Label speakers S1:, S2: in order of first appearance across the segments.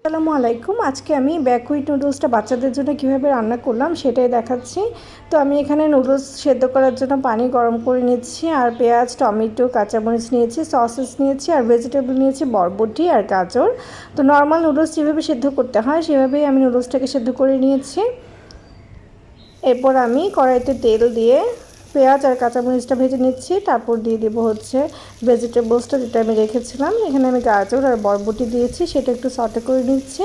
S1: আসসালামু আলাইকুম। আজকে আমি ব্যাকহুইট নুডলসটা বাচ্চাদের জন্য কীভাবে রান্না করলাম সেটাই দেখাচ্ছি। তো আমি এখানে নুডলস সেদ্ধ করার জন্য পানি গরম করে নিচ্ছি, আর পেঁয়াজ, টমেটো, কাঁচামরিচ নিয়েছি, সসেস নিয়েছি, আর ভেজিটেবল নিয়েছি বরবটি আর গাজর। তো নর্মাল নুডলস যেভাবে সেদ্ধ করতে হয় সেভাবেই আমি নুডলসটাকে সেদ্ধ করে নিয়েছি। এরপর আমি কড়াইতে তেল দিয়ে পেঁয়াজ আর কাঁচামরিচটা ভেজে নিচ্ছি। তারপর দিয়ে দেবো ভেজিটেবলসটা, যেটা আমি রেখেছিলাম। এখানে আমি গাজর আর বরবটি দিয়েছি, সেটা একটু সটে করে নিচ্ছি।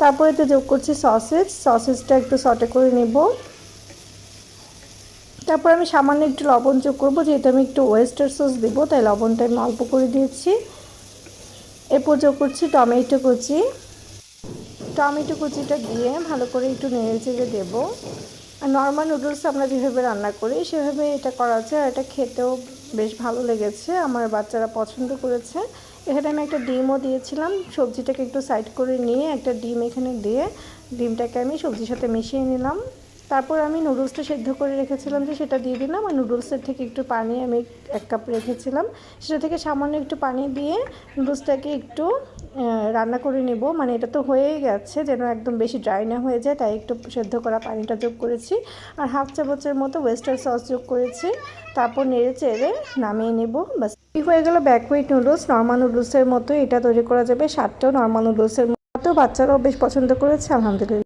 S1: তারপর এতে যোগ করছি সসেসটা একটু সটে করে নেব। তারপর আমি সামান্য একটু লবণ যোগ করবো, যেহেতু আমি একটু ওয়েস্টার সস দেবো, তাই লবণটা আমি অল্প করে দিয়েছি। এরপর যোগ করছি টমেটো কুচিটা দিয়ে ভালো করে একটু নেড়ে চেড়ে দেবো। আর নর্মাল নুডলস আমরা যেভাবে রান্না করি সেভাবে এটা করা আছে, আর এটা খেতেও বেশ ভালো লেগেছে, আমার বাচ্চারা পছন্দ করেছে। এখানে আমি একটা ডিমও দিয়েছিলাম। সবজিটাকে একটু সাইড করে নিয়ে একটা ডিম এখানে দিয়ে ডিমটাকে আমি সবজির সাথে মিশিয়ে নিলাম। তারপর আমি নুডলসটা সেদ্ধ করে রেখেছিলাম যে সেটা দিয়ে দিলাম, আর নুডলসের থেকে একটু পানি আমি 1 কাপ রেখেছিলাম, সেটা থেকে সামান্য একটু পানি দিয়ে নুডলসটাকে একটু রান্না করে নেব। মানে এটা তো হয়েই গেছে, যেন একদম বেশি ড্রাই না হয়ে যায়, তাই একটু সেদ্ধ করা পানিটা যোগ করেছি, আর হাফ চামচের মতো ওয়েস্টার সস যোগ করেছি। তারপর নেড়ে চেড়ে নামিয়ে নেব। বাস হয়ে গেল ব্যাকহুইট নুডলস। নর্মাল নুডলসের মতো এটা তৈরি করা যাবে, স্বাদটাও নর্মাল নুডলসের মতো। বাচ্চারাও বেশ পছন্দ করেছে, আলহামদুলিল্লাহ।